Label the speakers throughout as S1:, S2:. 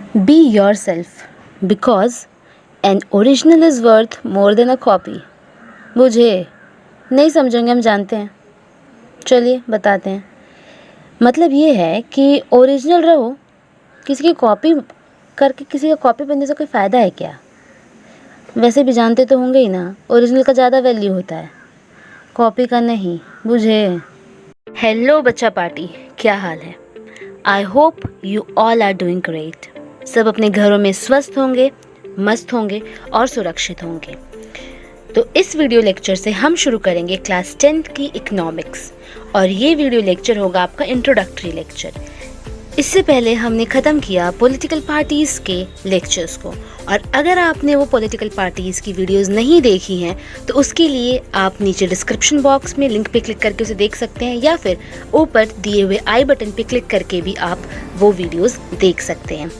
S1: Be yourself because an original is worth more than a copy. मुझे नहीं समझेंगे, हम जानते हैं। चलिए बताते हैं। मतलब ये है कि ओरिजिनल रहो, किसी की कॉपी करके किसी का कॉपी बनने से कोई फ़ायदा है क्या? वैसे भी जानते तो होंगे ही ना, ओरिजिनल का ज़्यादा वैल्यू होता है, कॉपी का नहीं। बुझे? हेलो बच्चा पार्टी, क्या हाल है? I hope you all are doing great. सब अपने घरों में स्वस्थ होंगे, मस्त होंगे और सुरक्षित होंगे। तो इस वीडियो लेक्चर से हम शुरू करेंगे क्लास 10 की इकोनॉमिक्स, और ये वीडियो लेक्चर होगा आपका इंट्रोडक्टरी लेक्चर। इससे पहले हमने ख़त्म किया पॉलिटिकल पार्टीज़ के लेक्चर्स को, और अगर आपने वो पॉलिटिकल पार्टीज़ की वीडियोस नहीं देखी हैं तो उसके लिए आप नीचे डिस्क्रिप्शन बॉक्स में लिंक पे क्लिक करके उसे देख सकते हैं, या फिर ऊपर दिए हुए आई बटन पे क्लिक करके भी आप वो वीडियोस देख सकते हैं।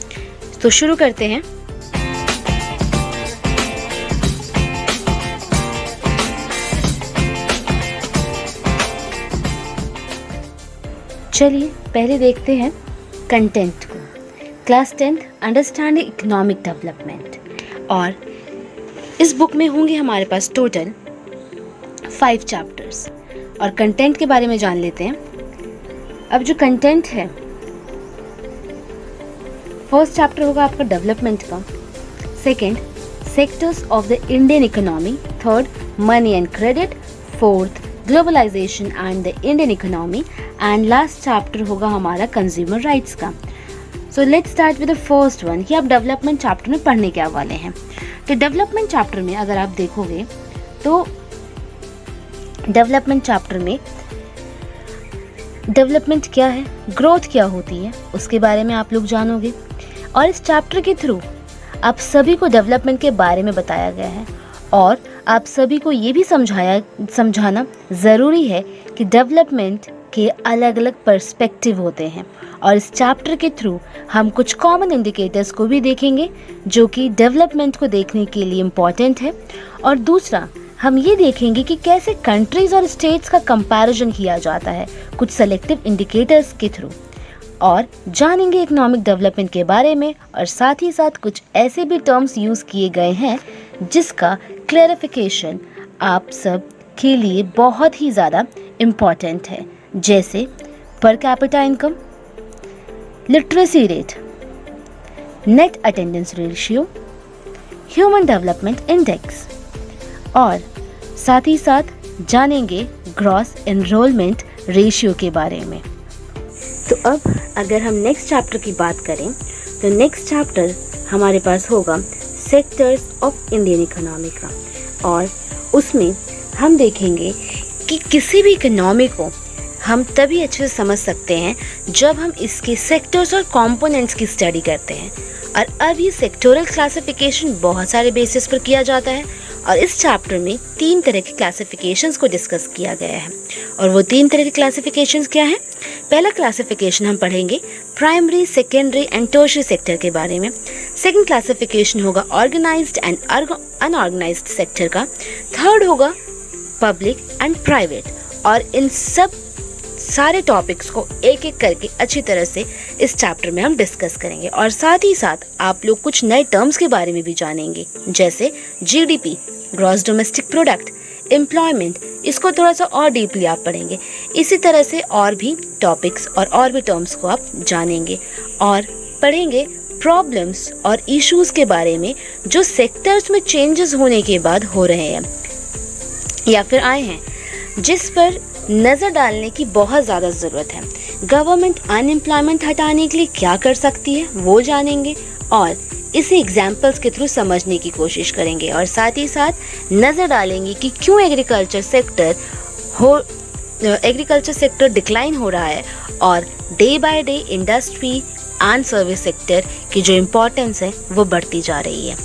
S1: तो शुरू करते हैं। चलिए पहले देखते हैं कंटेंट को। क्लास 10 अंडरस्टैंडिंग इकोनॉमिक डेवलपमेंट, और इस बुक में होंगे हमारे पास टोटल 5 चैप्टर्स, और कंटेंट के बारे में जान लेते हैं। अब जो कंटेंट है, फर्स्ट चैप्टर होगा आपका डेवलपमेंट का, second sectors of the Indian economy, third money and credit, fourth globalisation and the Indian economy, and last chapter होगा हमारा कंज्यूमर राइट्स का। So let's start with the first one कि आप development chapter में पढ़ने क्या वाले हैं। तो डेवलपमेंट चैप्टर में अगर आप देखोगे तो डेवलपमेंट चैप्टर में डेवलपमेंट क्या है, ग्रोथ क्या होती है, उसके बारे में आप लोग जानोगे। और इस चैप्टर के थ्रू आप सभी को डेवलपमेंट के बारे में बताया गया है, और आप सभी को ये भी समझाना ज़रूरी है कि डेवलपमेंट के अलग अलग पर्सपेक्टिव होते हैं। और इस चैप्टर के थ्रू हम कुछ कॉमन इंडिकेटर्स को भी देखेंगे जो कि डेवलपमेंट को देखने के लिए इम्पॉर्टेंट है। और दूसरा हम ये देखेंगे कि कैसे कंट्रीज़ और स्टेट्स का कंपैरिजन किया जाता है कुछ सेलेक्टिव इंडिकेटर्स के थ्रू, और जानेंगे इकोनॉमिक डेवलपमेंट के बारे में। और साथ ही साथ कुछ ऐसे भी टर्म्स यूज़ किए गए हैं जिसका क्लैरिफिकेशन आप सब के लिए बहुत ही ज़्यादा इम्पॉर्टेंट है, जैसे per capita income, literacy rate, net attendance ratio, human development index, और साथ ही साथ जानेंगे ग्रॉस एनरोलमेंट रेशियो के बारे में। तो अब अगर हम नेक्स्ट चैप्टर की बात करें तो नेक्स्ट चैप्टर हमारे पास होगा सेक्टर्स ऑफ इंडियन इकोनॉमी का, और उसमें हम देखेंगे कि किसी भी इकोनॉमी को हम तभी अच्छे से समझ सकते हैं जब हम इसके सेक्टर्स और कंपोनेंट्स की स्टडी करते हैं। और अब ये सेक्टोरल क्लासिफिकेशन बहुत सारे बेसिस पर किया जाता है, और इस चैप्टर में 3 तरह के क्लासिफिकेशंस को डिस्कस किया गया है। और वो 3 तरह के क्लासिफिकेशंस क्या हैं? पहला क्लासिफिकेशन हम पढ़ेंगे primary, secondary and tertiary sector के बारे में। सेकंड क्लासिफिकेशन होगा ऑर्गेनाइज्ड एंड अनऑर्गेनाइज्ड सेक्टर का। थर्ड होगा पब्लिक एंड प्राइवेट। और इन सब सारे टॉपिक्स को एक एक करके अच्छी तरह से इस चैप्टर में हम डिस्कस करेंगे, और साथ ही साथ आप लोग कुछ नए टर्म्स के बारे में भी जानेंगे, जैसे GDP, gross domestic product, employment. इसको थोड़ा सा और डीपली आप पढ़ेंगे। इसी तरह से और भी टॉपिक्स और भी टर्म्स को आप जानेंगे, और पढ़ेंगे प्रॉब्लम्स और इश्यूज़ के बारे में जो सेक्टर्स में चेंजेस होने के बाद हो रहे हैं या फिर आए हैं, जिस पर नज़र डालने की बहुत ज़्यादा ज़रूरत है। गवर्नमेंट अनएम्प्लॉयमेंट हटाने के लिए क्या कर सकती है वो जानेंगे, और इसे एग्जाम्पल्स के थ्रू समझने की कोशिश करेंगे। और साथ ही साथ नज़र डालेंगे कि क्यों एग्रीकल्चर सेक्टर डिक्लाइन हो रहा है, और day by day industry and service sector की जो इम्पोर्टेंस है वो बढ़ती जा रही है।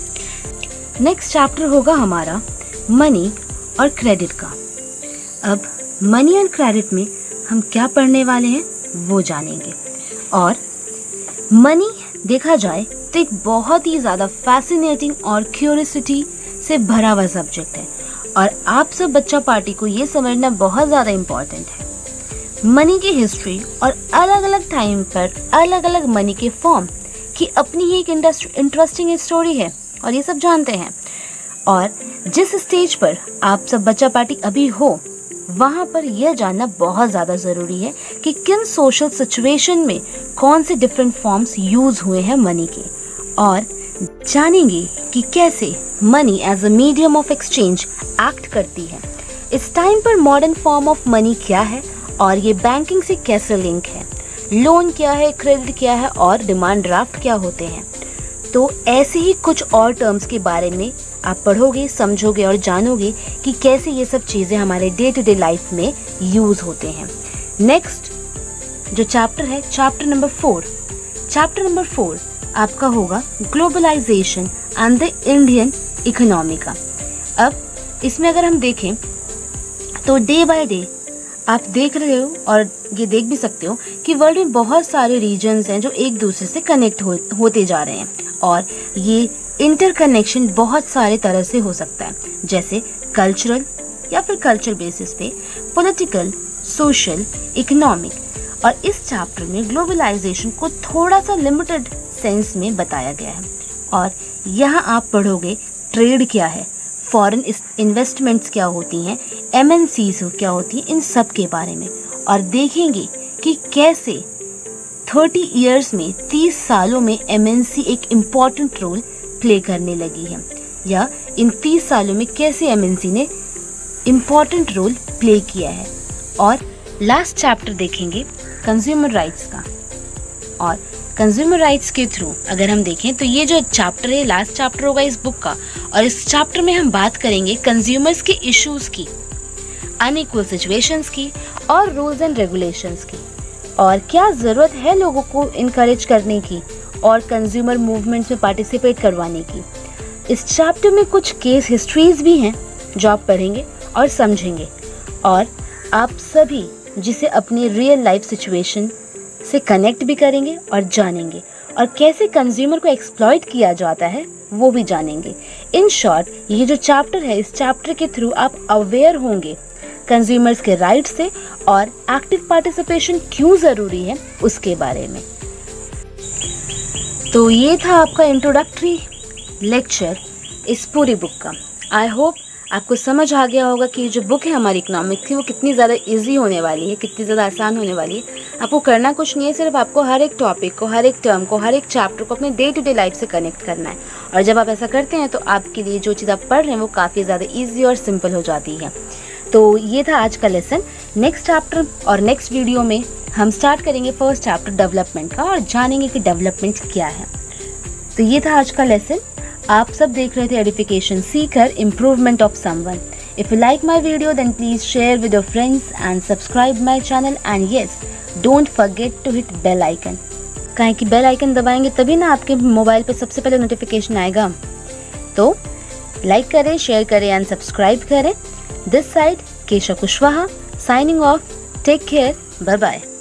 S1: नेक्स्ट चैप्टर होगा हमारा मनी और क्रेडिट का। अब मनी एंड क्रेडिट में हम क्या पढ़ने वाले हैं वो जानेंगे। और मनी देखा जाए तो एक बहुत ही ज़्यादा फैसिनेटिंग और क्यूरियोसिटी से भरा हुआ सब्जेक्ट है, और आप सब बच्चा पार्टी को ये समझना बहुत ज़्यादा इम्पॉर्टेंट है। मनी की हिस्ट्री और अलग अलग टाइम पर अलग अलग मनी के फॉर्म कि अपनी ही एक इंटरेस्टिंग स्टोरी है और ये सब जानते हैं। और जिस स्टेज पर आप सब बच्चा पार्टी अभी हो, वहाँ पर यह जानना बहुत ज़्यादा ज़रूरी है कि किन सोशल सिचुएशन में कौन से डिफरेंट फॉर्म्स यूज़ हुए हैं मनी के, और जानेंगे कि कैसे money as a medium of exchange act करती है। इस टाइम पर मॉडर्न फॉर्म ऑफ मनी क्या है और ये बैंकिंग से कैसे लिंक है, लोन क्या है, क्रेडिट क्या है और डिमांड ड्राफ्ट क्या होते हैं। तो ऐसे ही कुछ और टर्म्स के बारे में आप पढ़ोगे, समझोगे और जानोगे कि कैसे ये सब चीज़ें हमारे डे टू डे लाइफ में यूज़ होते हैं। नेक्स्ट जो चैप्टर है, चैप्टर नंबर 4 आपका होगा globalisation and the Indian economy का। अब इसमें अगर हम देखें तो डे बाय डे आप देख रहे हो और ये देख भी सकते हो कि वर्ल्ड में बहुत सारे रीजन्स हैं जो एक दूसरे से कनेक्ट होते जा रहे हैं, और ये इंटरकनेक्शन बहुत सारे तरह से हो सकता है, जैसे कल्चरल या फिर कल्चर बेसिस पे, पॉलिटिकल, सोशल, इकोनॉमिक। और इस चैप्टर में ग्लोबलाइजेशन को थोड़ा सा लिमिटेड सेंस में बताया गया है, और यहाँ आप पढ़ोगे ट्रेड क्या है, फॉरेन इन्वेस्टमेंट्स क्या होती हैं, MNCs क्या होती हैं, इन सब के बारे में, और देखेंगे कि कैसे 30 ईयर्स में, 30 सालों में MNC एक इम्पॉर्टेंट रोल प्ले करने लगी है, या इन 30 सालों में कैसे MNC ने इम्पॉर्टेंट रोल प्ले किया है। और लास्ट चैप्टर देखेंगे कंज्यूमर राइट्स का, और कंज्यूमर राइट्स के थ्रू अगर हम देखें तो ये जो चैप्टर है लास्ट चैप्टर होगा इस बुक का, और इस चैप्टर में हम बात करेंगे कंज्यूमर्स के इश्यूज़ की, अनइक्वल सिचुएशंस की और रूल्स एंड रेगुलेशंस की, और क्या ज़रूरत है लोगों को इनकरेज करने की और कंज्यूमर मूवमेंट में पार्टिसिपेट करवाने की। इस चैप्टर में कुछ केस हिस्ट्रीज भी हैं जो आप पढ़ेंगे और समझेंगे, और आप सभी जिसे अपनी रियल लाइफ सिचुएशन से कनेक्ट भी करेंगे और जानेंगे, और कैसे कंज्यूमर को एक्सप्लॉइट किया जाता है वो भी जानेंगे। इन शॉर्ट ये जो चैप्टर है, इस चैप्टर के थ्रू आप अवेयर होंगे कंज्यूमर्स के राइट से और एक्टिव पार्टिसिपेशन क्यों ज़रूरी है उसके बारे में। तो ये था आपका इंट्रोडक्टरी लेक्चर इस पूरी बुक का। आई होप आपको समझ आ गया होगा कि जो बुक है हमारी इकोनॉमिक्स की वो कितनी ज़्यादा इजी होने वाली है, कितनी ज़्यादा आसान होने वाली है। आपको करना कुछ नहीं है, सिर्फ आपको हर एक टॉपिक को, हर एक टर्म को, हर एक चैप्टर को अपने डे टू डे लाइफ से कनेक्ट करना है, और जब आप ऐसा करते हैं तो आपके लिए जो चीज़ आप पढ़ रहे हैं वो काफ़ी ज़्यादा ईजी और सिंपल हो जाती है। तो ये था आज का लेसन। नेक्स्ट चैप्टर और नेक्स्ट वीडियो में हम स्टार्ट करेंगे फर्स्ट चैप्टर डेवलपमेंट का, और जानेंगे कि डेवलपमेंट क्या है। तो ये था आज का लेसन। आप सब देख रहे थे edification seeker, improvement of someone. If you like my video then please share with your friends and subscribe my channel, and yes don't forget to hit bell icon. काहे कि बेल आइकन दबाएंगे तभी ना आपके मोबाइल पे सबसे पहले notification आएगा। तो लाइक करें, शेयर करें एंड सब्सक्राइब करें। This side Keshav Kushwaha signing off. Take care. Bye bye.